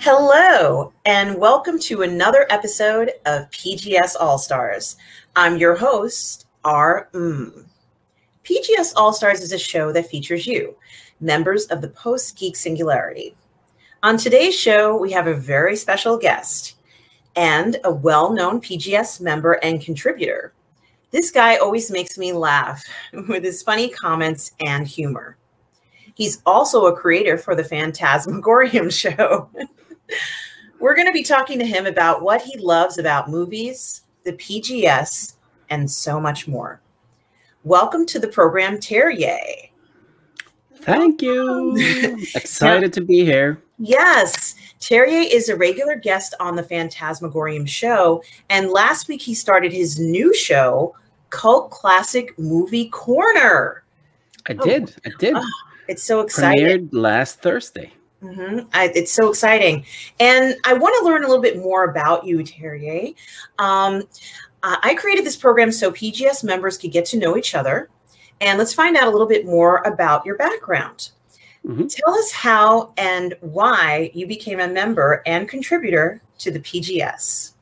Hello, and welcome to another episode of PGS All Stars. I'm your host, Rrr Mmmm. PGS All Stars is a show that features you, members of the Post-Geek Singularity. On today's show, we have a very special guest and a well-known PGS member and contributor. This guy always makes me laugh with his funny comments and humor. He's also a creator for the Phantasmagorium show. We're going to be talking to him about what he loves about movies, the PGS, and so much more. Welcome to the program, Terje. Thank you. Excited to be here. Yes, Terje is a regular guest on the Phantasmagorium show, and last week he started his new show, Cult Classic Movie Corner. I did. Oh, it's so exciting. Premiered last Thursday. It's so exciting. And I want to learn a little bit more about you, Terje. I created this program so PGS members could get to know each other. And let's find out a little bit more about your background. Tell us how and why you became a member and contributor to the PGS.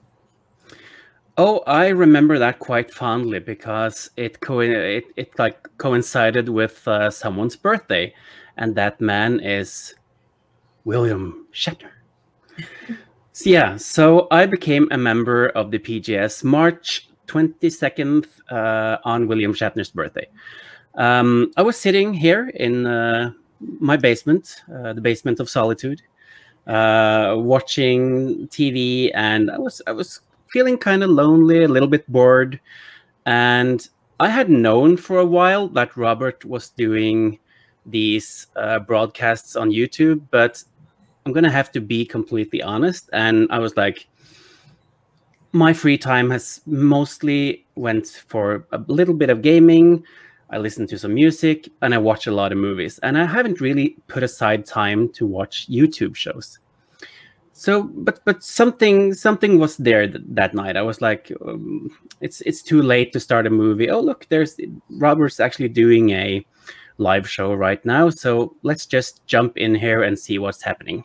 Oh, I remember that quite fondly because it coincided with someone's birthday. And that man is William Shatner. So I became a member of the PGS March 22nd on William Shatner's birthday. I was sitting here in my basement, the basement of solitude, watching TV, and I was feeling kind of lonely, a little bit bored, and I had known for a while that Robert was doing these broadcasts on YouTube, but I'm gonna have to be completely honest, and I was like, my free time has mostly went for a little bit of gaming. I listen to some music and I watch a lot of movies, and I haven't really put aside time to watch YouTube shows. So, but something was there that night. I was like, it's too late to start a movie. Oh, look, Robert's actually doing a live show right now, so let's just jump in here and see what's happening.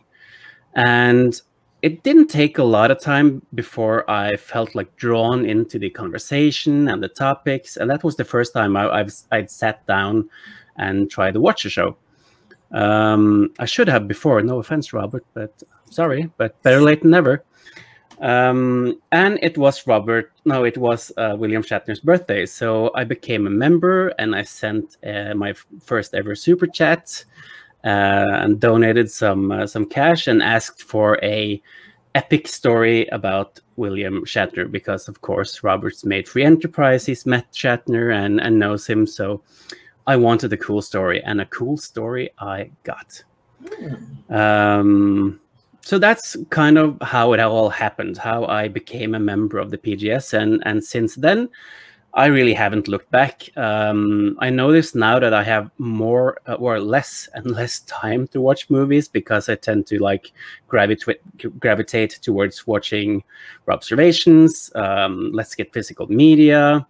And it didn't take a lot of time before I felt like drawn into the conversation and the topics, and that was the first time I'd sat down and tried to watch a show. I should have before, no offense, Robert, but sorry, but better late than never. And it was William Shatner's birthday, so I became a member and I sent my first ever super chat and donated some cash and asked for a epic story about William Shatner, because of course Robert's made Free Enterprise, he's met Shatner and knows him, so I wanted a cool story, and a cool story I got. So that's kind of how it all happened, how I became a member of the PGS, and since then I really haven't looked back. I notice now that I have more or less and less time to watch movies, because I tend to like gravitate towards watching observations, Let's Get Physical Media,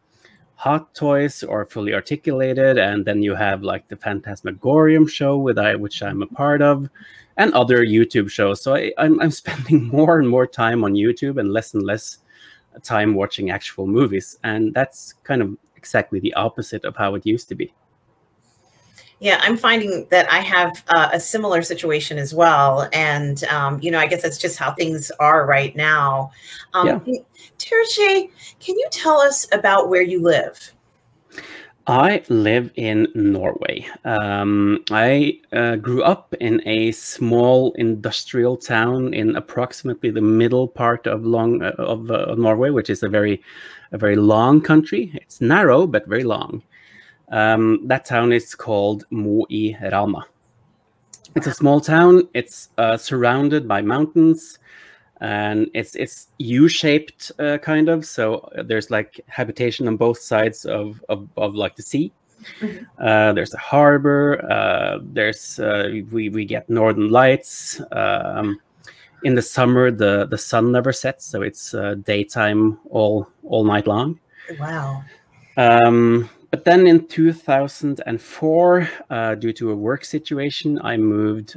Hot Toys, or Fully Articulated, and then you have like the Phantasmagorium show which I'm a part of, and other YouTube shows. So I'm spending more and more time on YouTube and less time watching actual movies, and that's kind of exactly the opposite of how it used to be. Yeah, I'm finding that I have a similar situation as well, and I guess that's just how things are right now. Terje, can you tell us about where you live? I live in Norway. I grew up in a small industrial town in approximately the middle part of Norway, which is a very long country. It's narrow but very long. That town is called Mo I Rana. It's a small town. It's surrounded by mountains, and it's U-shaped kind of. So there's like habitation on both sides of like the sea. There's a harbor. We get northern lights. In the summer, the sun never sets, so it's daytime all night long. Wow. But then in 2004, due to a work situation, I moved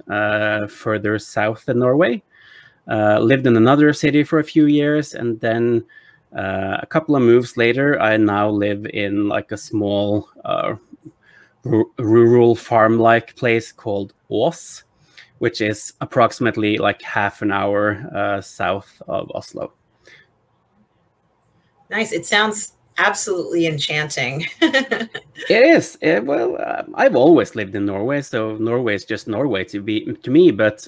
further south in Norway. lived in another city for a few years, and then a couple of moves later, I now live in like a small rural farm-like place called Ås, which is approximately like half an hour south of Oslo. Nice. It sounds absolutely enchanting. It is. Well, I've always lived in Norway, so Norway is just Norway to me. But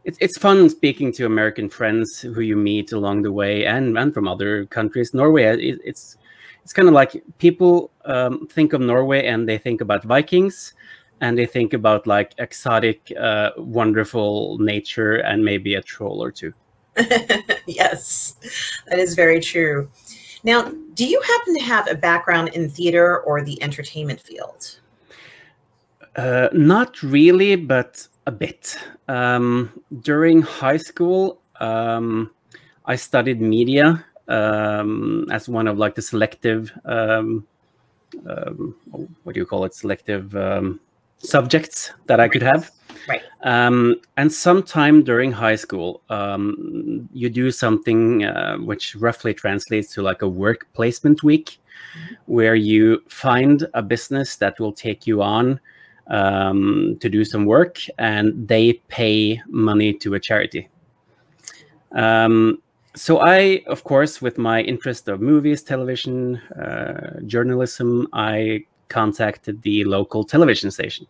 it's fun speaking to American friends who you meet along the way, and from other countries. Norway, it's kind of like people think of Norway and they think about Vikings, and they think about like exotic, wonderful nature, and maybe a troll or two. Yes, that is very true. Now, do you happen to have a background in theater or the entertainment field? Not really, but a bit. During high school, I studied media as one of like the selective, what do you call it? Selective subjects that I could have. Right. And sometime during high school, you do something which roughly translates to like a work placement week, where you find a business that will take you on to do some work, and they pay money to a charity. So I, of course, with my interest of movies, television, journalism, I contacted the local television station.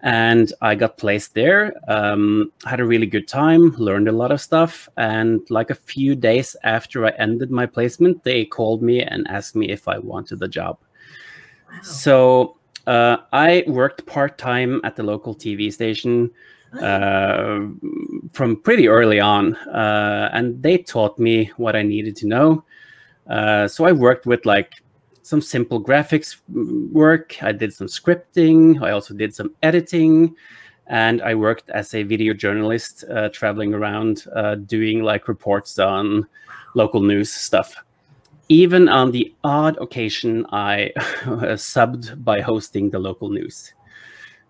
And I got placed there, had a really good time, learned a lot of stuff. And like a few days after I ended my placement, they called me and asked me if I wanted the job. Wow. So I worked part-time at the local TV station from pretty early on. And they taught me what I needed to know. So I worked with like some simple graphics work. I did some scripting. I also did some editing, and I worked as a video journalist, traveling around doing like reports on local news stuff. Even on the odd occasion, I subbed by hosting the local news.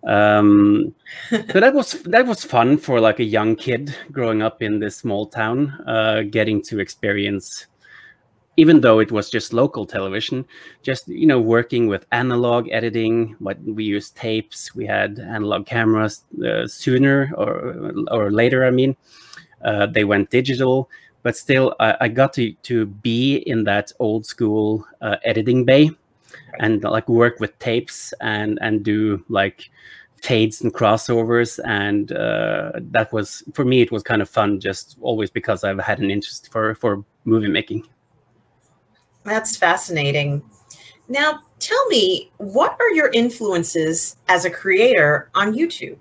So that was fun for like a young kid growing up in this small town, getting to experience, even though it was just local television, just, you know, working with analog editing. But we used tapes, we had analog cameras. Sooner or later, I mean, they went digital, but still I got to be in that old school editing bay, and like work with tapes and do like fades and crossovers. And that was, for me, it was kind of fun, just always because I've had an interest for movie making. That's fascinating. Now, tell me, what are your influences as a creator on YouTube?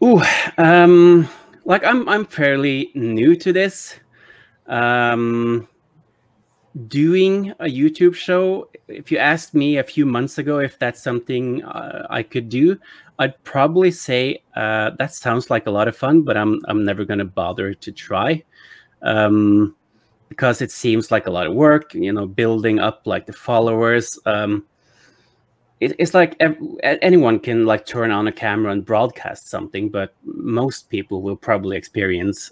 Ooh, like I'm fairly new to this. Doing a YouTube show, if you asked me a few months ago if that's something I could do, I'd probably say that sounds like a lot of fun, but I'm never going to bother to try. Because it seems like a lot of work, you know, building up like the followers. It's like anyone can like turn on a camera and broadcast something, but most people will probably experience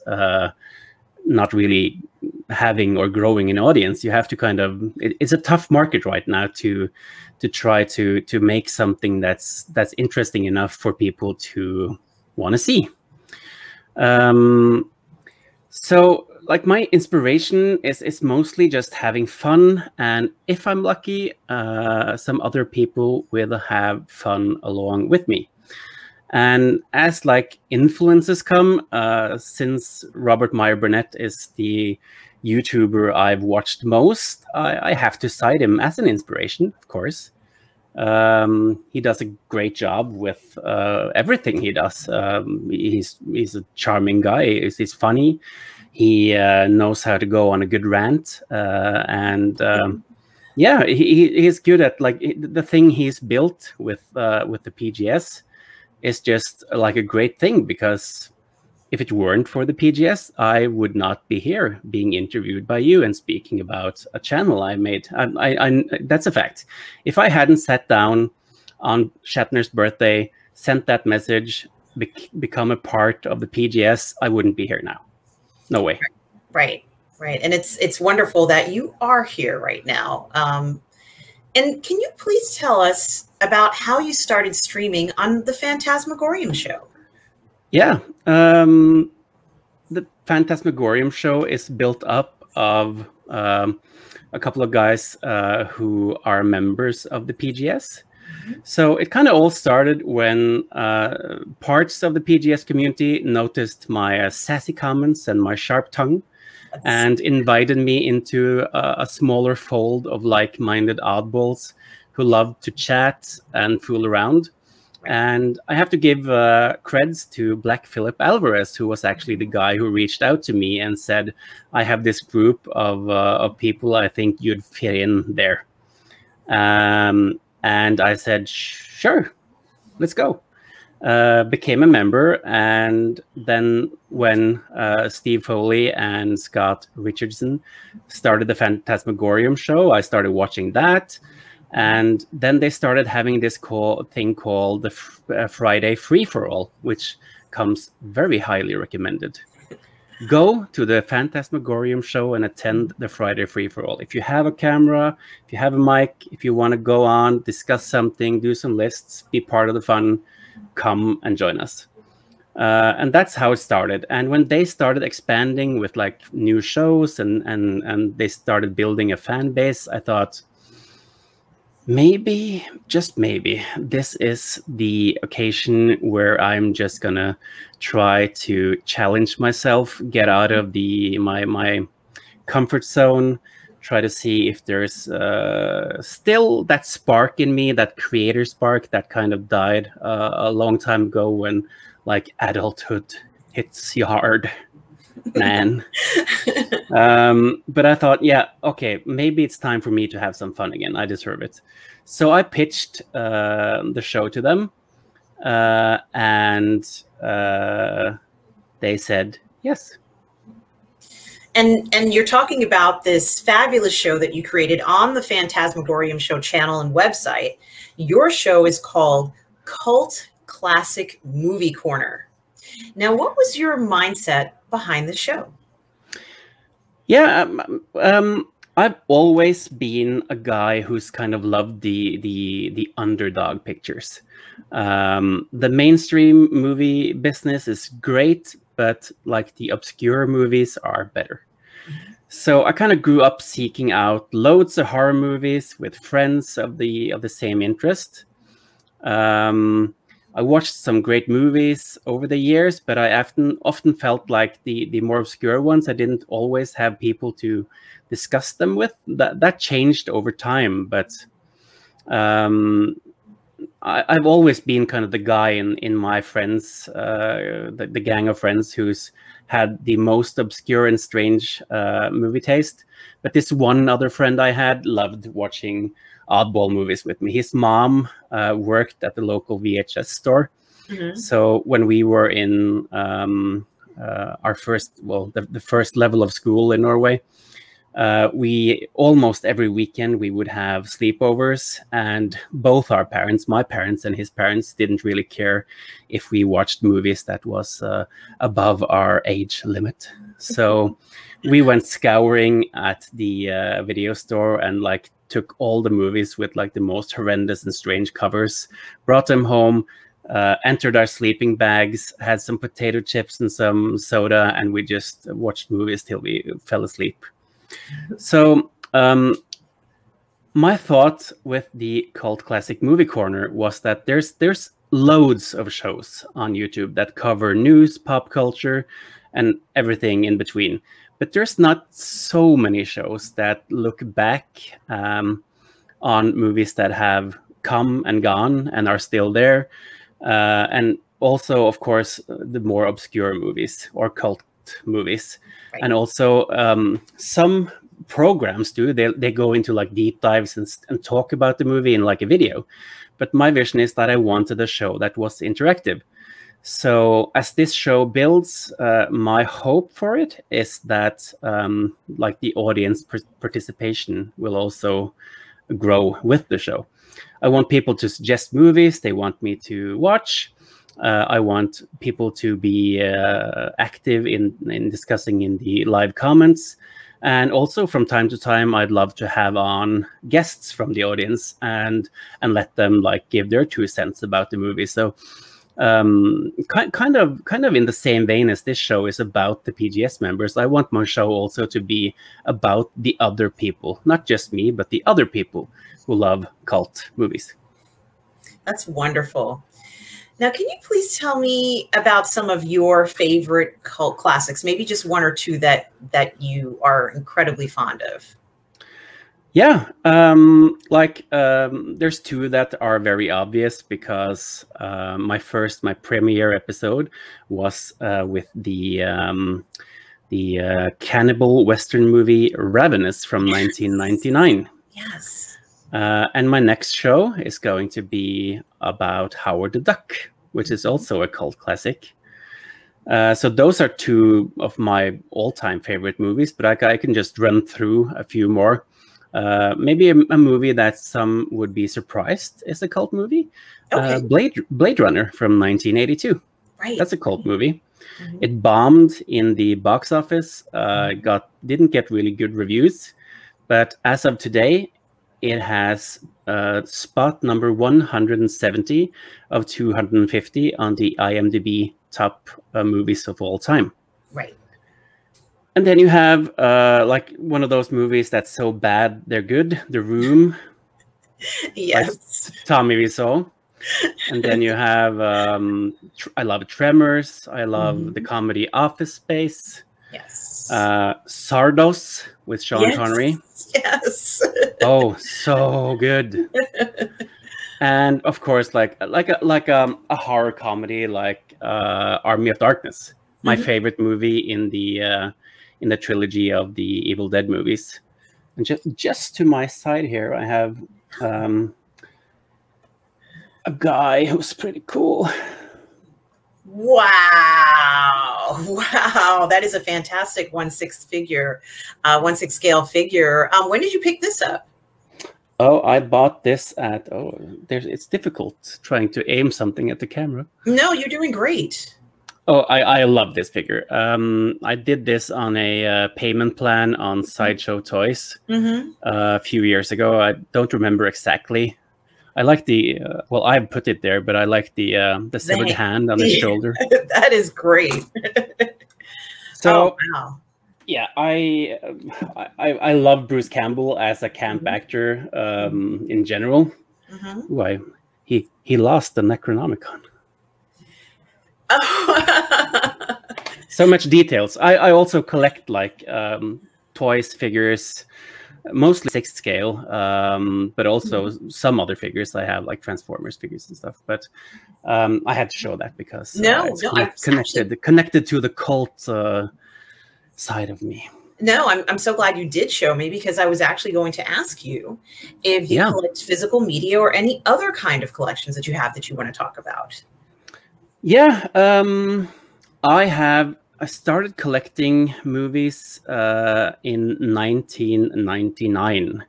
not really having or growing an audience. You have to kind of, it's a tough market right now to try to make something that's interesting enough for people to want to see. So like my inspiration is mostly just having fun, and if I'm lucky, some other people will have fun along with me. And as like influences come, since Robert Meyer Burnett is the YouTuber I've watched most, I have to cite him as an inspiration, of course. He does a great job with everything he does. He's a charming guy. He's funny. He knows how to go on a good rant, and yeah, he's good at like the thing he's built with the PGS is just like a great thing, because if it weren't for the PGS, I would not be here being interviewed by you and speaking about a channel I made. That's a fact. If I hadn't sat down on Shatner's birthday, sent that message, become a part of the PGS, I wouldn't be here now. No way. Right. And it's wonderful that you are here right now. And can you please tell us about how you started streaming on the Phantasmagorium show? Yeah. The Phantasmagorium show is built up of a couple of guys who are members of the PGS. So it kind of all started when parts of the PGS community noticed my sassy comments and my sharp tongue and invited me into a smaller fold of like-minded oddballs who loved to chat and fool around. And I have to give creds to Black Philip Alvarez, who was actually the guy who reached out to me and said, I have this group of people I think you'd fit in there. And I said, sure, let's go. Became a member. And then when Steve Foley and Scott Richardson started the Phantasmagorium show, I started watching that. And then they started having this thing called the Friday Free-for-All, which comes very highly recommended. Go to the Phantasmagorium show and attend the Friday Free-for-All. If you have a camera, if you have a mic, if you want to go on, discuss something, do some lists, be part of the fun, come and join us. And that's how it started. And when they started expanding with like new shows and they started building a fan base, I thought, maybe, just maybe, this is the occasion where I'm just gonna try to challenge myself, get out of my comfort zone, try to see if there's still that spark in me, that creator spark that kind of died a long time ago when like adulthood hits you hard. Man. But I thought, yeah, okay, maybe it's time for me to have some fun again. I deserve it. So I pitched the show to them, and they said yes. And you're talking about this fabulous show that you created on the Phantasmagorium show channel and website. Your show is called Cult Classic Movie Corner. Now, what was your mindset behind the show? Yeah, I've always been a guy who's kind of loved the underdog pictures. The mainstream movie business is great, but like the obscure movies are better. So I kind of grew up seeking out loads of horror movies with friends of the same interest. I watched some great movies over the years, but I often felt like the more obscure ones, I didn't always have people to discuss them with. That changed over time, but I've always been kind of the guy in my friends, the gang of friends who's had the most obscure and strange movie taste. But this one other friend I had loved watching oddball movies with me. His mom worked at the local VHS store. Mm-hmm. So when we were in our first, the first level of school in Norway, we almost every weekend we would have sleepovers, and both our parents, my parents and his parents, didn't really care if we watched movies that was above our age limit. So we went scouring at the video store and like took all the movies with like the most horrendous and strange covers, brought them home, entered our sleeping bags, had some potato chips and some soda, and we just watched movies till we fell asleep. So my thought with the Cult Classic Movie Corner was that there's loads of shows on YouTube that cover news, pop culture, and everything in between. But there's not so many shows that look back on movies that have come and gone and are still there. And also, of course, the more obscure movies or cult movies. Right. And also some programs do. They go into like deep dives and talk about the movie in like a video. But my vision is that I wanted a show that was interactive. So as this show builds, my hope for it is that like the audience participation will also grow with the show. I want people to suggest movies they want me to watch. I want people to be active in discussing in the live comments. And also from time to time, I'd love to have on guests from the audience and let them like give their 2 cents about the movie. So kind of in the same vein as this show is about the PGS members, I want my show also to be about the other people, not just me, but the other people who love cult movies. That's wonderful. Now, can you please tell me about some of your favorite cult classics? Maybe just 1 or 2 that you are incredibly fond of. Yeah, there's 2 that are very obvious because my premiere episode was with the cannibal Western movie Ravenous from 1999. Yes. And my next show is going to be about Howard the Duck, which is also a cult classic. So those are 2 of my all-time favorite movies, but I can just run through a few more. Maybe a movie that some would be surprised is a cult movie. Okay. Blade Runner from 1982. Right. That's a cult movie. It bombed in the box office, didn't get really good reviews, but as of today, it has spot number 170 of 250 on the IMDb top movies of all time. Right. And then you have like one of those movies that's so bad they're good, The Room. Yes. Tommy Wiseau. And then you have I love Tremors. I love the comedy Office Space. Yes. Sardos with Sean Connery. Yes. Oh, so good. And of course, like a horror comedy like Army of Darkness, my favorite movie in the trilogy of the Evil Dead movies. And just to my side here, I have a guy who's pretty cool. Wow, that is a fantastic 1/6 figure, 1/6 scale figure. When did you pick this up? Oh, I bought this at it's difficult trying to aim something at the camera. No, you're doing great. Oh, I love this figure. I did this on a payment plan on Sideshow Toys a few years ago. I don't remember exactly. I like the well, I put it there, but I like the severed hand on his shoulder. That is great. So, oh, wow. Yeah, I love Bruce Campbell as a camp actor in general. Why he lost the Necronomicon. So much details. I also collect like toys, figures, mostly 6th scale, but also some other figures I have, like Transformers figures and stuff. But I had to show that because it's connected to the cult side of me. No, I'm so glad you did show me, because I was actually going to ask you if you collect physical media or any other kind of collections that you have that you want to talk about. Yeah, I started collecting movies in 1999.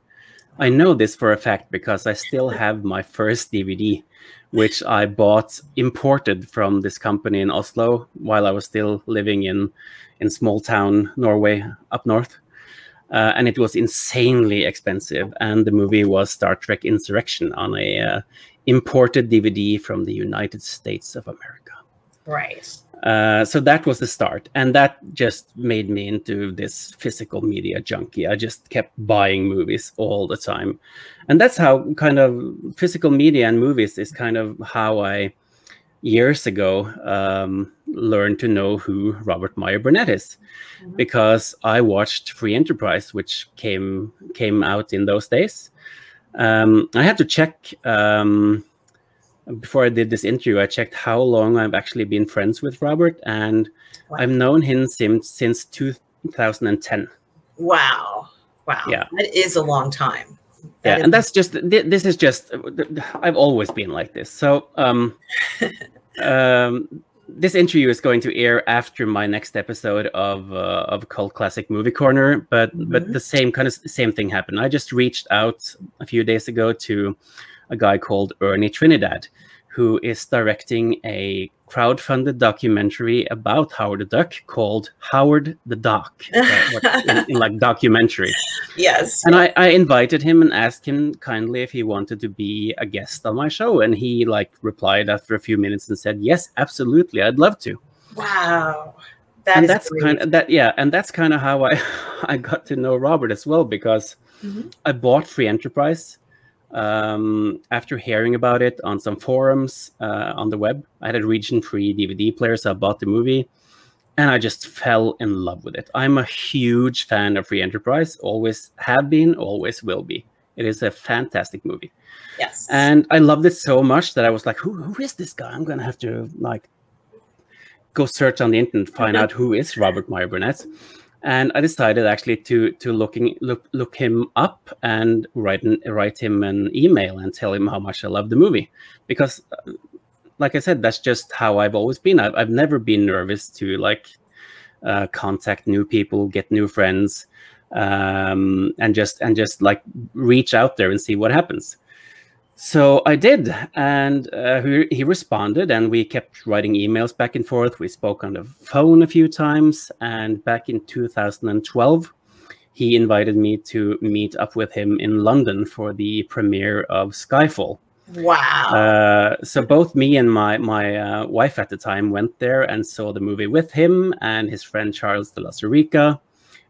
I know this for a fact because I still have my first DVD, which I bought imported from this company in Oslo while I was still living in small town Norway up north. And it was insanely expensive. And the movie was Star Trek Insurrection on a imported DVD from the United States of America. Right. So that was the start. And that just made me into this physical media junkie. I just kept buying movies all the time. And that's how kind of physical media and movies is kind of how I, years ago, learned to know who Robert Meyer Burnett is. Because I watched Free Enterprise, which came out in those days. I had to check... before I did this interview, I checked how long I've actually been friends with Robert, and I've known him since 2010. Wow. Wow. Yeah. That is a long time. And this is just, I've always been like this. So this interview is going to air after my next episode of Cult Classic Movie Corner, but the same thing happened. I just reached out a few days ago to a guy called Ernie Trinidad, who is directing a crowdfunded documentary about Howard the Duck called Howard the Doc, in like documentary. Yes. And I invited him and asked him kindly if he wanted to be a guest on my show, and he like replied after a few minutes and said, "Yes, absolutely, I'd love to." Wow. And that's kind of that, yeah, and that's kind of how I got to know Robert as well, because I bought Free Enterprise after hearing about it on some forums on the web. I had a region-free DVD player, so I bought the movie, and I just fell in love with it. I'm a huge fan of Free Enterprise, always have been, always will be. It is a fantastic movie. Yes. And I loved it so much that I was like, who is this guy? I'm gonna have to like go search on the internet, find out who is Robert Meyer Burnett. And I decided actually to look him up and write him an email and tell him how much I love the movie, because like I said, that's just how I've always been. I've never been nervous to like contact new people, get new friends, and just like reach out there and see what happens. So I did, and he responded, and we kept writing emails back and forth. We spoke on the phone a few times, and back in 2012, he invited me to meet up with him in London for the premiere of Skyfall. Wow. So both me and my wife at the time went there and saw the movie with him and his friend Charles de la Surica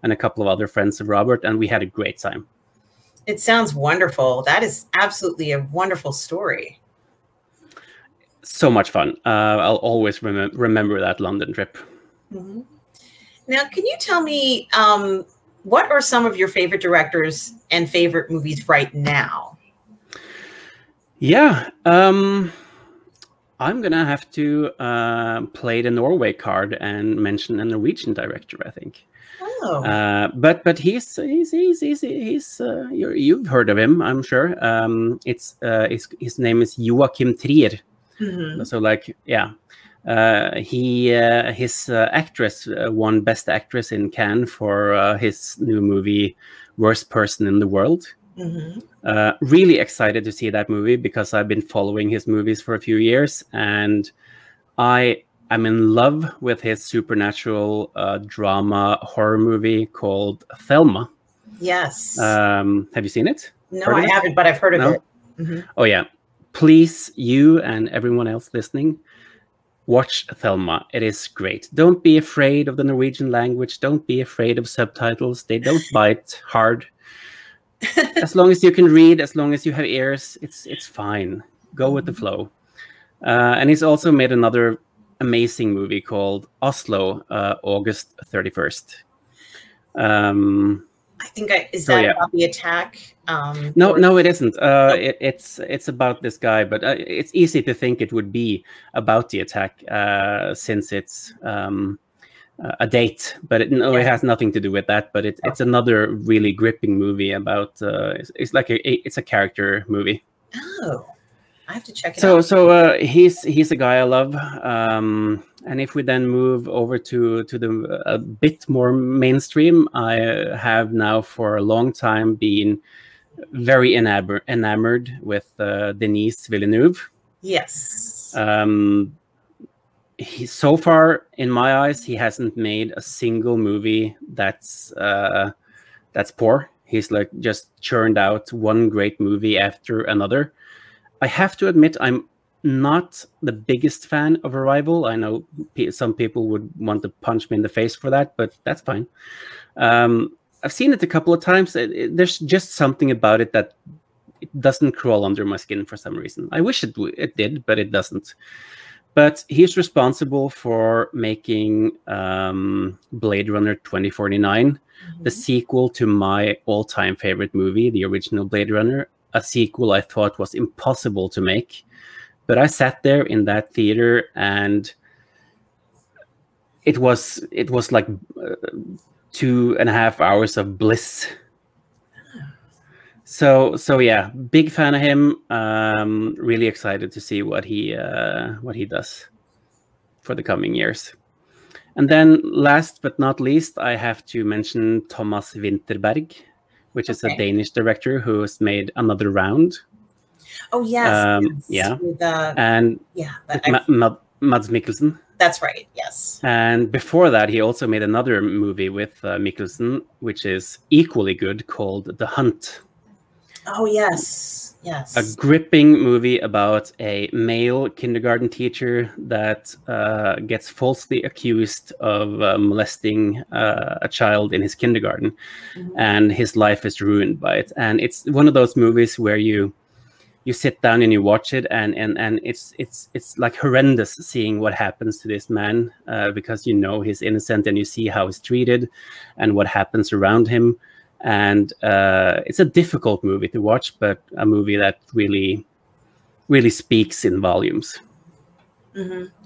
and a couple of other friends of Robert, and we had a great time. It sounds wonderful. That is absolutely a wonderful story. So much fun. I'll always remember that London trip. Now, can you tell me what are some of your favorite directors and favorite movies right now? Yeah, I'm gonna have to play the Norway card and mention a Norwegian director, I think. Oh. But he's you've heard of him, I'm sure. His name is Joachim Trier. So like, yeah, his actress won Best Actress in Cannes for his new movie Worst Person in the World. Really excited to see that movie because I've been following his movies for a few years, and I'm in love with his supernatural drama horror movie called Thelma. Yes. Have you seen it? No, I haven't, but I've heard of it. Oh, yeah. Please, you and everyone else listening, watch Thelma. It is great. Don't be afraid of the Norwegian language. Don't be afraid of subtitles. They don't bite hard. As long as you can read, as long as you have ears, it's fine. Go with the flow. And he's also made another amazing movie called Oslo, August 31st. I think is that about the attack? No, it isn't. It's about this guy, but it's easy to think it would be about the attack since it's a date. But it has nothing to do with that. But it's another really gripping movie about. It's like it's a character movie. Oh. I have to check it out. So he's a guy I love, and if we then move over to the a bit more mainstream, I have now for a long time been very enamored with Denis Villeneuve. Yes. So far, in my eyes, he hasn't made a single movie that's poor. He's like just churned out one great movie after another. I have to admit, I'm not the biggest fan of Arrival. I know some people would want to punch me in the face for that, but that's fine. I've seen it a couple of times. There's just something about it that it doesn't crawl under my skin for some reason. I wish it did, but it doesn't. But he's responsible for making Blade Runner 2049, the sequel to my all-time favorite movie, the original Blade Runner. A sequel I thought was impossible to make, but I sat there in that theater and it was like 2.5 hours of bliss. So yeah, big fan of him. Really excited to see what he does for the coming years. And then last but not least, I have to mention Thomas Vinterberg, which is a Danish director who has made Another Round. Oh yes, yes. Yeah, With, and yeah, with Mads Mikkelsen. That's right. Yes. And before that, he also made another movie with Mikkelsen, which is equally good, called The Hunt. Oh yes, yes. A gripping movie about a male kindergarten teacher that gets falsely accused of molesting a child in his kindergarten, and his life is ruined by it. And it's one of those movies where you sit down and you watch it, and it's like horrendous seeing what happens to this man, because you know he's innocent, and you see how he's treated and what happens around him. And it's a difficult movie to watch, but a movie that really, really speaks in volumes.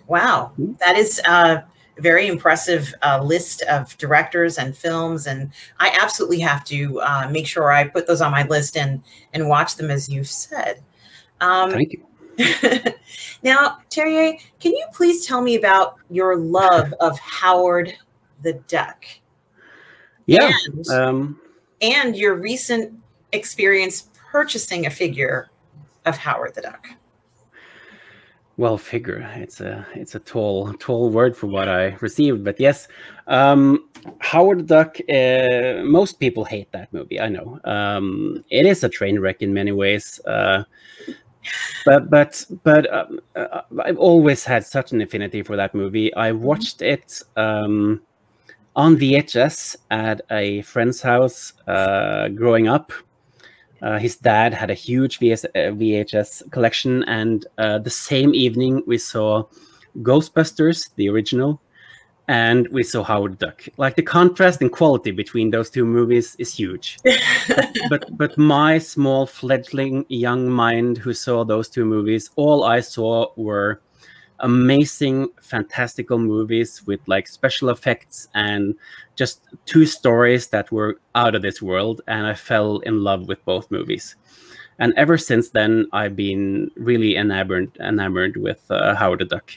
Wow, that is a very impressive list of directors and films, and I absolutely have to make sure I put those on my list and watch them, as you've said. Thank you. Now, Terje, can you please tell me about your love of Howard the Duck? Yeah. And your recent experience purchasing a figure of Howard the Duck. Well, figure, it's a tall word for what I received, but yes, Howard the Duck. Most people hate that movie. I know. It is a train wreck in many ways. But I've always had such an affinity for that movie. I watched it on VHS at a friend's house growing up. His dad had a huge VHS collection, and the same evening we saw Ghostbusters, the original, and we saw Howard the Duck. Like, the contrast in quality between those two movies is huge. but my small fledgling young mind who saw those two movies, all I saw were amazing, fantastical movies with like special effects and just two stories that were out of this world, and I fell in love with both movies. And ever since then, I've been really enamored with Howard the Duck.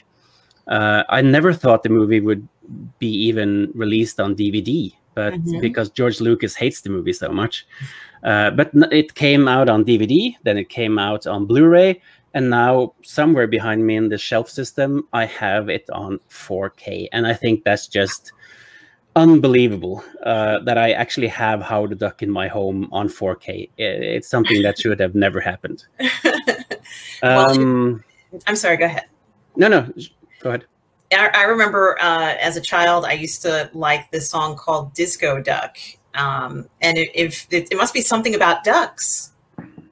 I never thought the movie would be even released on DVD, but because George Lucas hates the movie so much. But it came out on DVD, then it came out on Blu-ray, and now somewhere behind me in the shelf system, I have it on 4K. And I think that's just unbelievable that I actually have Howard the Duck in my home on 4K. It's something that should have never happened. Well, I'm sorry, go ahead. No, go ahead. I remember as a child, I used to like this song called Disco Duck. And it must be something about ducks.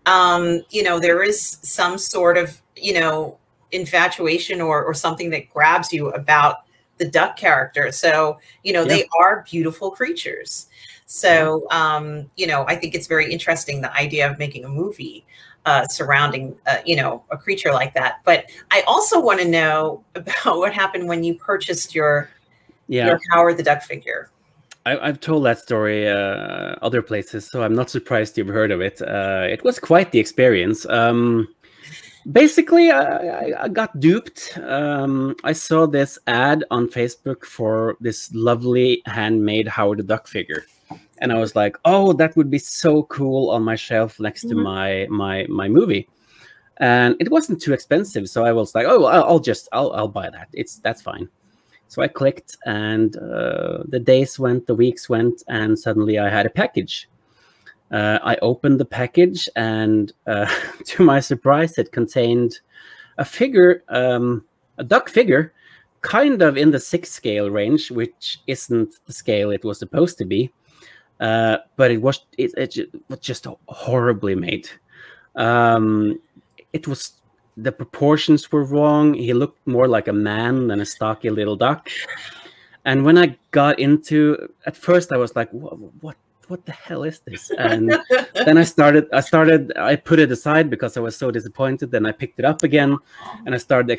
You know, there is some sort of, you know, infatuation or something that grabs you about the duck character. So, you know, they are beautiful creatures. So, you know, I think it's very interesting, the idea of making a movie surrounding, you know, a creature like that. But I also want to know about what happened when you purchased your Howard the Duck figure. I've told that story other places, so I'm not surprised you've heard of it. It was quite the experience. Basically, I got duped. I saw this ad on Facebook for this lovely handmade Howard the Duck figure. And I was like, oh, that would be so cool on my shelf next to my movie. And it wasn't too expensive. So I was like, oh, I'll buy that. That's fine. So I clicked, and the days went, the weeks went, and suddenly I had a package. I opened the package, and to my surprise, it contained a figure, a duck figure, kind of in the 6 scale range, which isn't the scale it was supposed to be. But it was just horribly made. The proportions were wrong. He looked more like a man than a stocky little duck. And when I got into, at first I was like, what the hell is this? And then I put it aside because I was so disappointed. Then I picked it up again, and I started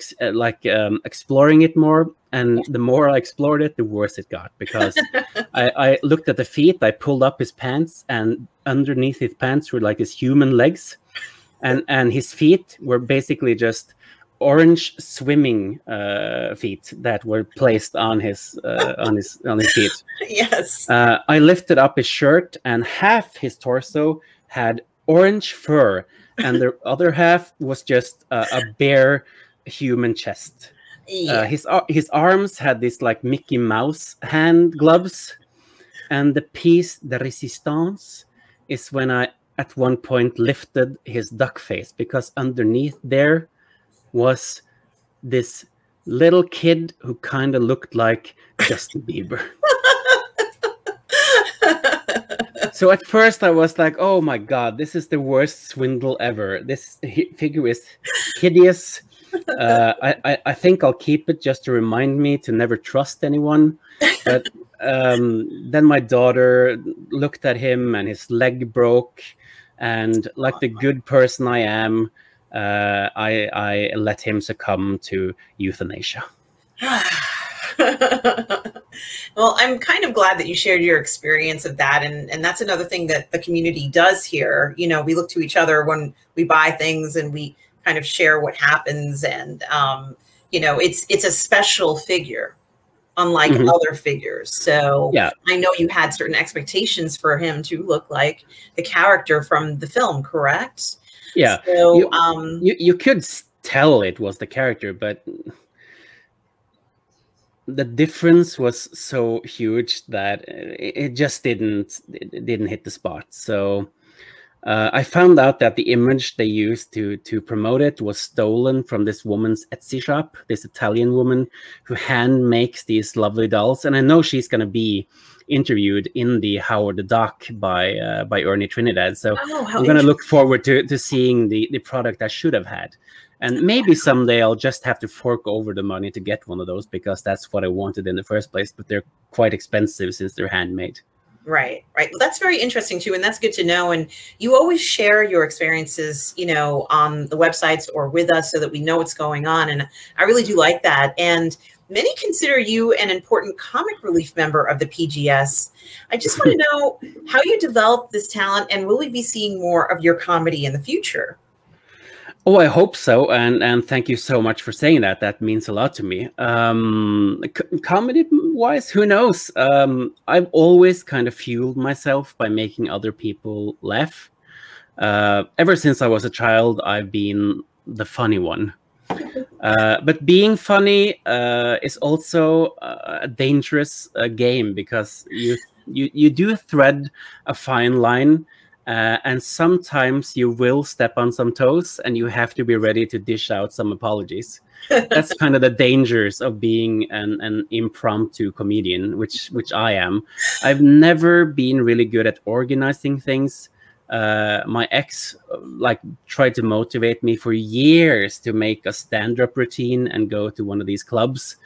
exploring it more. And the more I explored it, the worse it got, because I looked at the feet. I pulled up his pants, and underneath his pants were like his human legs. And his feet were basically just orange swimming feet that were placed on his feet. Yes. I lifted up his shirt, and half his torso had orange fur, and the other half was just a bare human chest. Yeah. His arms had this like Mickey Mouse hand gloves, and the piece de resistance is when I at one point lifted his duck face, because underneath there was this little kid who kind of looked like Justin Bieber. So at first I was like, oh my God, this is the worst swindle ever. This figure is hideous. I think I'll keep it just to remind me to never trust anyone. But then my daughter looked at him and his leg broke. And like the good person I am, I let him succumb to euthanasia. Well, I'm kind of glad that you shared your experience of that. And that's another thing that the community does here. You know, we look to each other when we buy things and we kind of share what happens. And, you know, it's a special figure, unlike other figures. So yeah. I know you had certain expectations for him to look like the character from the film, correct? Yeah. So, you could tell it was the character, but the difference was so huge that it just didn't hit the spot. So I found out that the image they used to promote it was stolen from this woman's Etsy shop, this Italian woman who hand makes these lovely dolls. And I know she's going to be interviewed in the Howard the Duck by Ernie Trinidad. So I'm going to look forward to seeing the product I should have had. And maybe someday I'll just have to fork over the money to get one of those, because that's what I wanted in the first place. But they're quite expensive since they're handmade. Right, right. Well, that's very interesting too, and that's good to know. And you always share your experiences, you know, on the websites or with us, so that we know what's going on. And I really do like that. And many consider you an important comic relief member of the PGS. I just want to know how you developed this talent, and will we be seeing more of your comedy in the future? Oh, I hope so, and thank you so much for saying that. That means a lot to me. Comedy-wise, who knows? I've always kind of fueled myself by making other people laugh. Ever since I was a child, I've been the funny one. But being funny is also a dangerous game, because you do thread a fine line. And sometimes you will step on some toes, and you have to be ready to dish out some apologies. That's kind of the dangers of being an impromptu comedian, which I am. I've never been really good at organizing things. My ex tried to motivate me for years to make a stand-up routine and go to one of these clubs.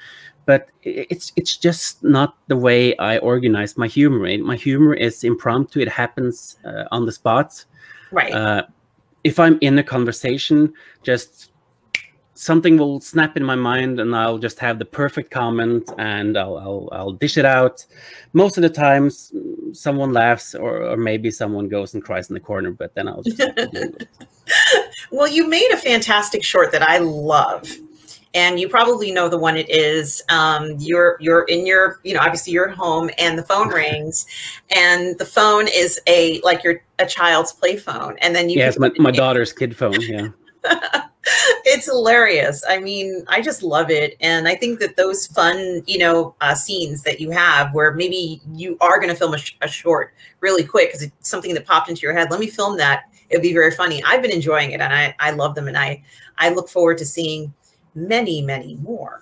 But it's just not the way I organize my humor. My humor is impromptu. It happens on the spot. Right. If I'm in a conversation, just something will snap in my mind, and I'll just have the perfect comment, and I'll dish it out. Most of the times, someone laughs, or maybe someone goes and cries in the corner. But then I'll just have to deal with it. Well, you made a fantastic short that I love. And you probably know the one it is. You're in your, you know, obviously you're at home, and the phone rings, and the phone is a child's play phone. And then it's my daughter's kid phone. Yeah. It's hilarious. I mean, I just love it. And I think that those fun, you know, scenes that you have, where maybe you are going to film a short really quick because it's something that popped into your head. Let me film that. It'd be very funny. I've been enjoying it, and I love them. And I look forward to seeing many more.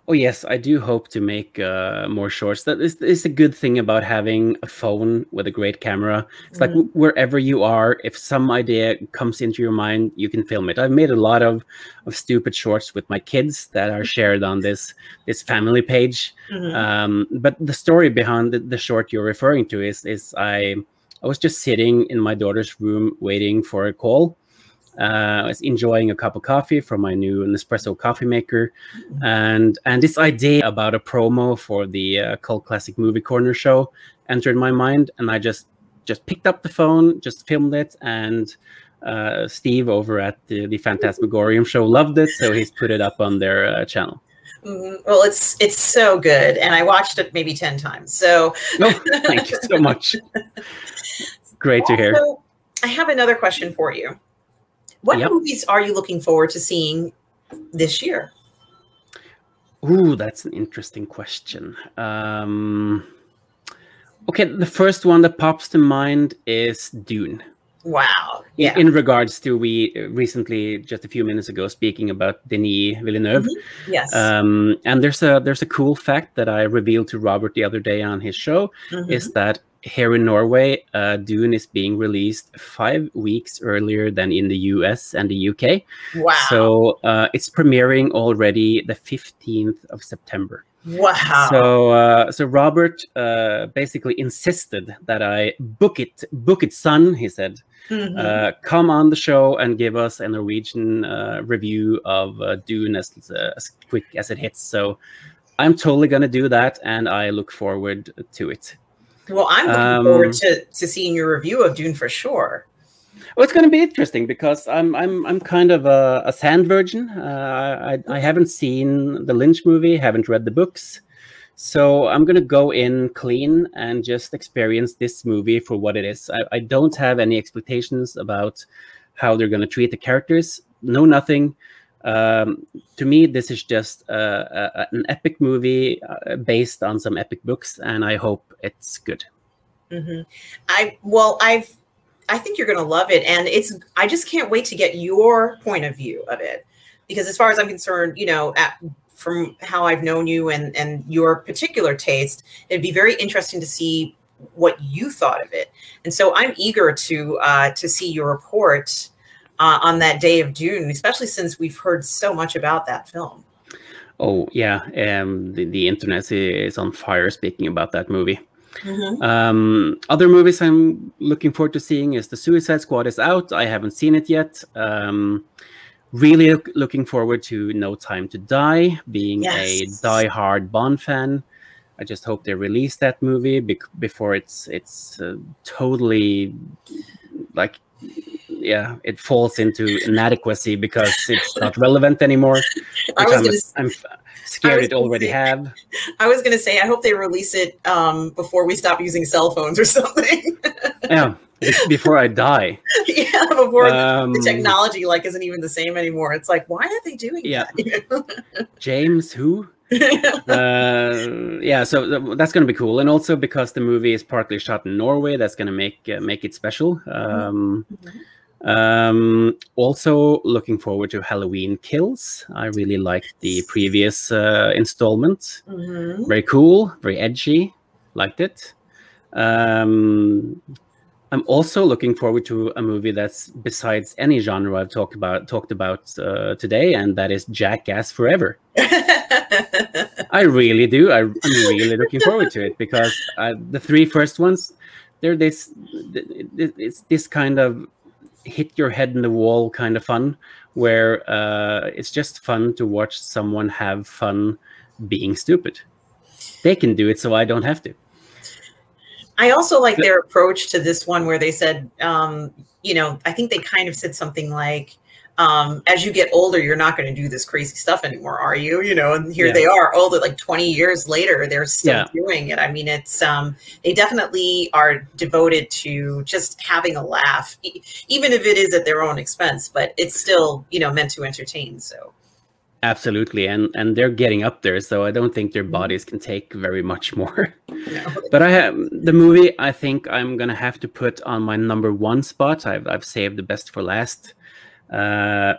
Oh yes, I do hope to make more shorts. That is a good thing about having a phone with a great camera. It's like wherever you are, if some idea comes into your mind, you can film it. I've made a lot of stupid shorts with my kids that are shared on this family page. But the story behind the short you're referring to is I was just sitting in my daughter's room waiting for a call. I was enjoying a cup of coffee from my new Nespresso coffee maker, and this idea about a promo for the Cult Classic Movie Corner show entered my mind, and I just picked up the phone, just filmed it, and Steve over at the Phantasmagorium show loved it, so he's put it up on their channel. Well, it's so good, and I watched it maybe 10 times. So, thank you so much. Great to hear. So, I have another question for you. What Yep. movies are you looking forward to seeing this year? Ooh, that's an interesting question. Okay, the first one that pops to mind is Dune. Wow. Yeah. In regards to, we recently, just a few minutes ago, speaking about Denis Villeneuve. Yes. And there's a cool fact that I revealed to Robert the other day on his show, is that here in Norway, Dune is being released 5 weeks earlier than in the US and the UK. Wow. So it's premiering already the 15th of September. Wow. So Robert basically insisted that I book it, son. He said, come on the show and give us a Norwegian review of Dune as quick as it hits. So I'm totally gonna do that, and I look forward to it. Well, I'm looking forward to seeing your review of Dune for sure. Well, it's going to be interesting because I'm kind of a sand virgin. I haven't seen the Lynch movie, haven't read the books, so I'm going to go in clean and just experience this movie for what it is. I don't have any expectations about how they're going to treat the characters. No, nothing. To me, this is just an epic movie based on some epic books, and I hope it's good. I think you're going to love it, and I just can't wait to get your point of view of it, because as far as I'm concerned, you know, from how I've known you and your particular taste, it'd be very interesting to see what you thought of it. And so I'm eager to see your report on that day of Dune, especially since we've heard so much about that film. Oh yeah, the internet is on fire speaking about that movie. Other movies I'm looking forward to seeing is The Suicide Squad is out. I haven't seen it yet. Really looking forward to No Time to Die, being a die-hard Bond fan. I just hope they release that movie before it's totally, like, yeah, it falls into inadequacy because it's not relevant anymore. I'm scared it already have. I was going to say, I hope they release it before we stop using cell phones or something. Yeah, before I die. Yeah, before the technology isn't even the same anymore. It's like, why are they doing that? James, who? Yeah, so that's going to be cool, and also because the movie is partly shot in Norway, that's going to make it special. Also looking forward to Halloween Kills. I really liked the previous installment. Very cool, very edgy, liked it. I'm also looking forward to a movie that's besides any genre I've talked about today, and that is Jackass Forever. I really do. I'm really looking forward to it because the 3 first ones, it's this kind of hit your head in the wall kind of fun, where it's just fun to watch someone have fun being stupid. They can do it, so I don't have to. I also like their approach to this one, where they said, you know, I think they kind of said something like, as you get older, you're not going to do this crazy stuff anymore, are you? You know, and here they are, older, like 20 years later, they're still doing it. I mean, it's they definitely are devoted to just having a laugh, even if it is at their own expense, but it's still, you know, meant to entertain. So. Absolutely, and they're getting up there, so I don't think their bodies can take very much more. No. But the movie I think I'm gonna have to put on my #1 spot. I've saved the best for last.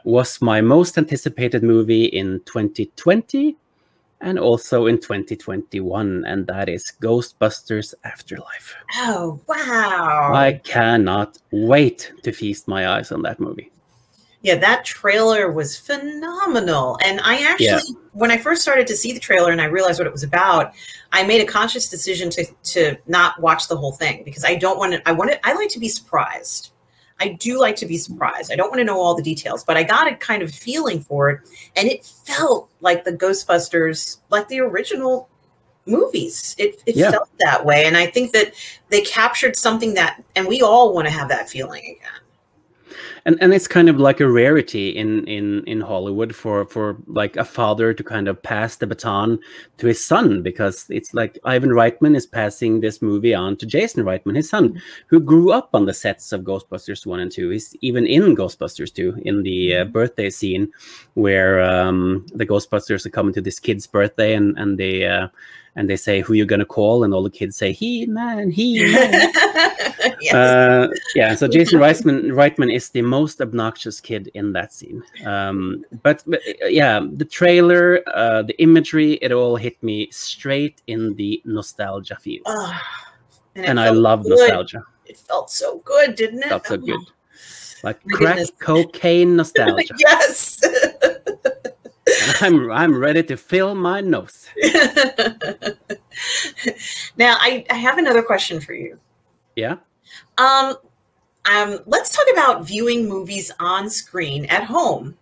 Was my most anticipated movie in 2020 and also in 2021, and that is Ghostbusters Afterlife. Oh wow! I cannot wait to feast my eyes on that movie. Yeah, that trailer was phenomenal. And I actually, when I first started to see the trailer and I realized what it was about, I made a conscious decision to not watch the whole thing, because I don't want to, I like to be surprised. I do like to be surprised. I don't want to know all the details, but I got a kind of feeling for it. And it felt like the Ghostbusters, like the original movies. It felt that way. And I think that they captured something that, and we all want to have that feeling again. and it's kind of like a rarity in Hollywood for like a father to kind of pass the baton to his son, because it's like Ivan Reitman is passing this movie on to Jason Reitman, his son, who grew up on the sets of Ghostbusters 1 and 2. He's even in Ghostbusters 2 in the birthday scene where the Ghostbusters are coming to this kid's birthday, and they say, who you gonna call, and all the kids say, He-Man, He-Man. Yeah, so Jason Reitman is the most obnoxious kid in that scene. But yeah, the trailer, the imagery, it all hit me straight in the nostalgia feels. And I love nostalgia. It felt so good, didn't it? Felt so good. Like crack cocaine nostalgia. Yes. And I'm ready to fill my nose. Now, I have another question for you. Yeah. Let's talk about viewing movies on screen at home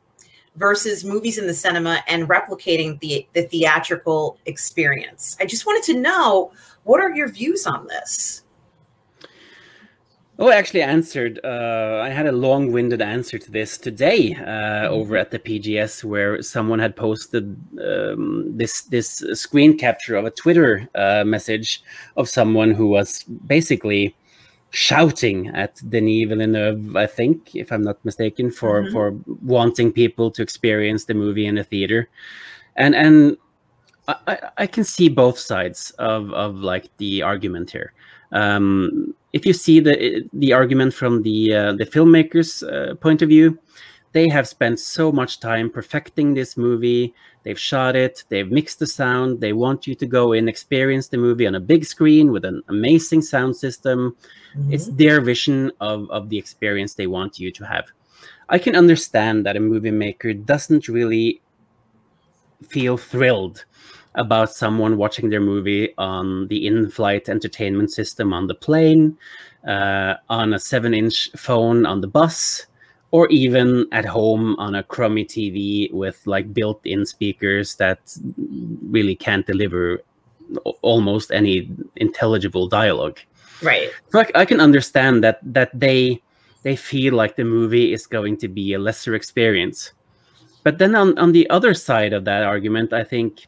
versus movies in the cinema and replicating the theatrical experience. I just wanted to know, what are your views on this? Oh, I actually answered. I had a long-winded answer to this today over at the PGS, where someone had posted this screen capture of a Twitter message of someone who was basically shouting at Denis Villeneuve, I think, if I'm not mistaken, for wanting people to experience the movie in a theater, and I can see both sides of like the argument here. If you see the argument from the filmmakers' point of view, they have spent so much time perfecting this movie. They've shot it, they've mixed the sound. They want you to go in, experience the movie on a big screen with an amazing sound system. It's their vision of the experience they want you to have. I can understand that a movie maker doesn't really feel thrilled about someone watching their movie on the in-flight entertainment system on the plane, on a 7-inch phone on the bus, or even at home on a crummy TV with like built-in speakers that really can't deliver almost any intelligible dialogue. Right. So I can understand that they feel like the movie is going to be a lesser experience. But then on the other side of that argument, I think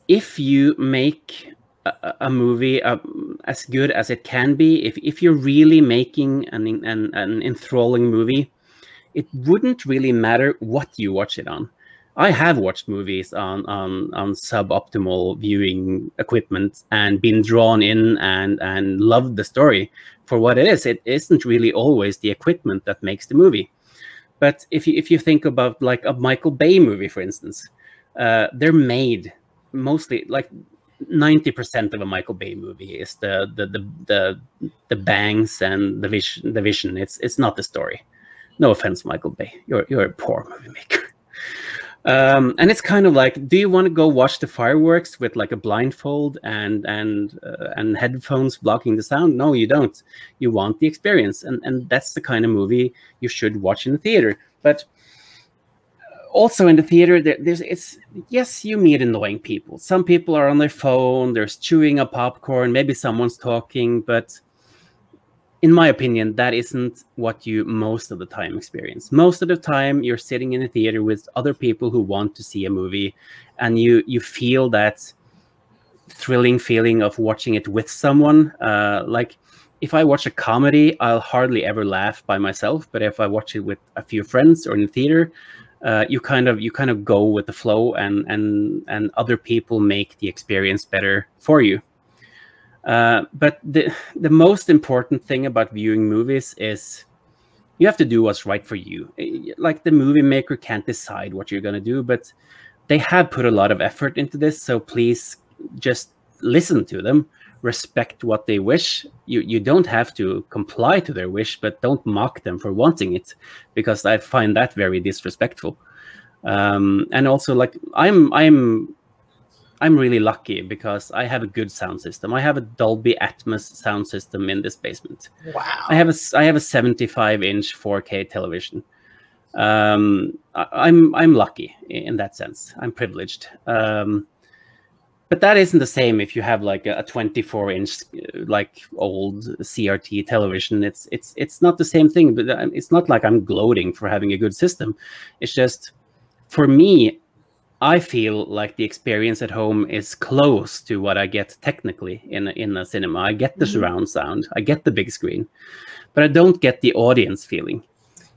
if you make a movie as good as it can be, if you're really making an enthralling movie, it wouldn't really matter what you watch it on. I have watched movies on suboptimal viewing equipment and been drawn in and loved the story for what it is. It isn't really always the equipment that makes the movie. But if you think about like a Michael Bay movie, for instance, they're made mostly like 90% of a Michael Bay movie is the bangs and the vision. It's not the story. No offense, Michael Bay. You're a poor movie maker. And it's kind of like, do you want to go watch the fireworks with like a blindfold and headphones blocking the sound? No, you don't. You want the experience, and that's the kind of movie you should watch in the theater. But also in the theater, yes, you meet annoying people. Some people are on their phone, they're chewing a popcorn, maybe someone's talking, but in my opinion, that isn't what you most of the time experience. Most of the time, you're sitting in a theater with other people who want to see a movie, and you feel that thrilling feeling of watching it with someone. Like if I watch a comedy, I'll hardly ever laugh by myself, but if I watch it with a few friends or in the theater, you kind of go with the flow, and other people make the experience better for you. But the most important thing about viewing movies is you have to do what's right for you. Like the movie maker can't decide what you're going to do, but they have put a lot of effort into this. So please just listen to them, respect what they wish. You don't have to comply to their wish, but don't mock them for wanting it, because I find that very disrespectful. And also, like I'm really lucky because I have a good sound system. I have a Dolby Atmos sound system in this basement. Wow. I have a 75-inch 4K television. I'm lucky in that sense. I'm privileged. But that isn't the same if you have like a 24-inch like old CRT television. It's not the same thing. But it's not like I'm gloating for having a good system. It's just, for me, I feel like the experience at home is close to what I get technically in a cinema. I get the surround sound, I get the big screen, but I don't get the audience feeling.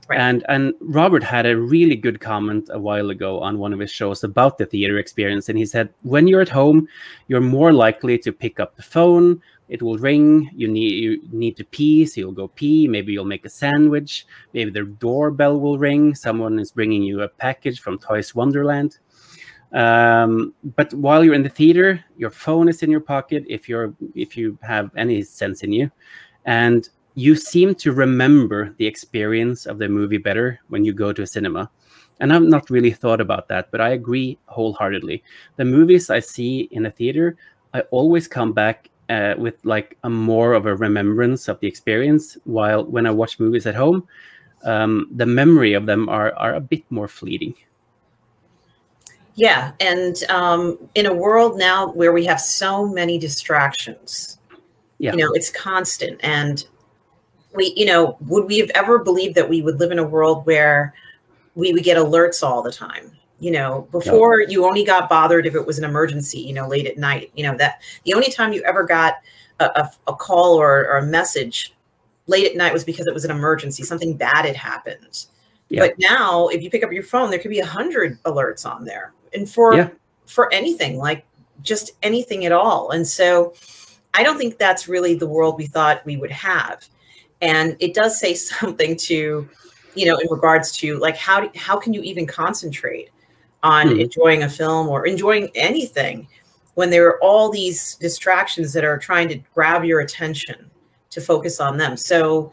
Right. And Robert had a really good comment a while ago on one of his shows about the theater experience. And he said, when you're at home, you're more likely to pick up the phone. It will ring. You need to pee, so you'll go pee. Maybe you'll make a sandwich. Maybe the doorbell will ring. Someone is bringing you a package from Toys Wonderland. But while you're in the theater, your phone is in your pocket if you have any sense in you. And you seem to remember the experience of the movie better when you go to a cinema. And I've not really thought about that, but I agree wholeheartedly. The movies I see in a theater, I always come back with like a more of a remembrance of the experience, while when I watch movies at home, the memory of them are a bit more fleeting. Yeah, and in a world now where we have so many distractions, you know, it's constant. And we, you know, would we have ever believed that we would live in a world where we would get alerts all the time? You know, before you only got bothered if it was an emergency, you know, late at night. You know, that the only time you ever got a call or a message late at night was because it was an emergency, something bad had happened. But now, if you pick up your phone, there could be 100 alerts on there, and for anything, like just anything at all. And so, I don't think that's really the world we thought we would have. And it does say something to, you know, in regards to like how can you even concentrate on enjoying a film or enjoying anything when there are all these distractions that are trying to grab your attention to focus on them. So,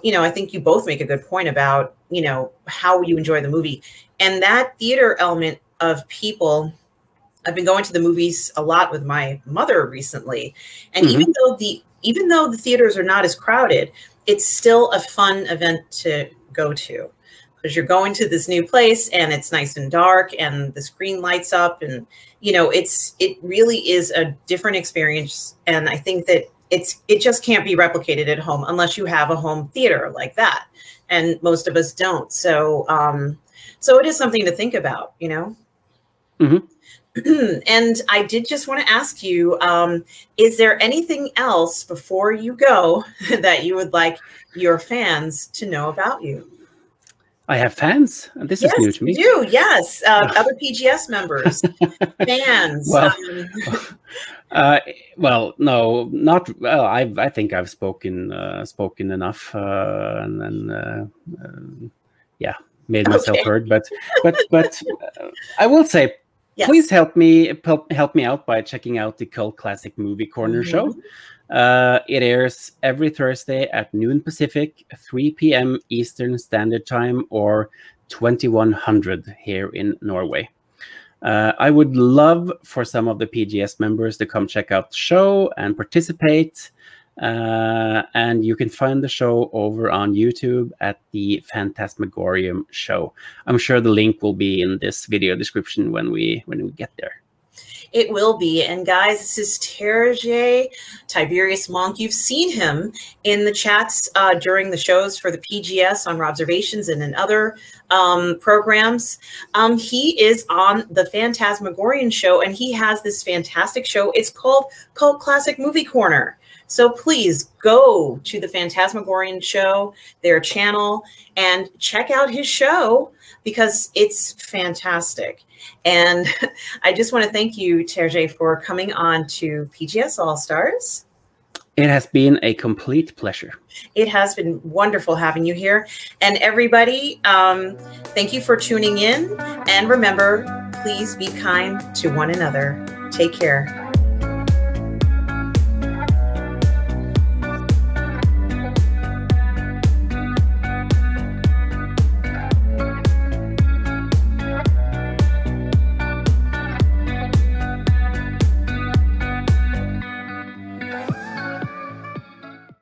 you know, I think you both make a good point about, you know, how you enjoy the movie. And that theater element of people, I've been going to the movies a lot with my mother recently. And even though the theaters are not as crowded, it's still a fun event to go to, because you're going to this new place and it's nice and dark and the screen lights up, and, you know, it really is a different experience. And I think that it just can't be replicated at home unless you have a home theater like that. And most of us don't. So, so it is something to think about, you know? And I did just want to ask you, is there anything else before you go that you would like your fans to know about you? I have fans? This is new to me. You do, yes. Other PGS members, fans. Well, no, not. Well, I think I've spoken enough, and then made myself heard. But I will say, please help me out by checking out the Cult Classic Movie Corner show. It airs every Thursday at noon Pacific, 3 p.m. Eastern Standard Time, or 2100 here in Norway. I would love for some of the PGS members to come check out the show and participate. And you can find the show over on YouTube at the Phantasmagorium Show. I'm sure the link will be in this video description when we get there. It will be. And guys, this is Terje Tiberius Mørk. You've seen him in the chats during the shows for the PGS on Observations and in other programs. He is on the Phantasmagorian Show, and he has this fantastic show. It's called Cult Classic Movie Corner. So please go to the Phantasmagorian Show, their channel, and check out his show because it's fantastic. And I just want to thank you, Terje, for coming on to PGS All Stars. It has been a complete pleasure. It has been wonderful having you here. And everybody, thank you for tuning in. And remember, please be kind to one another. Take care.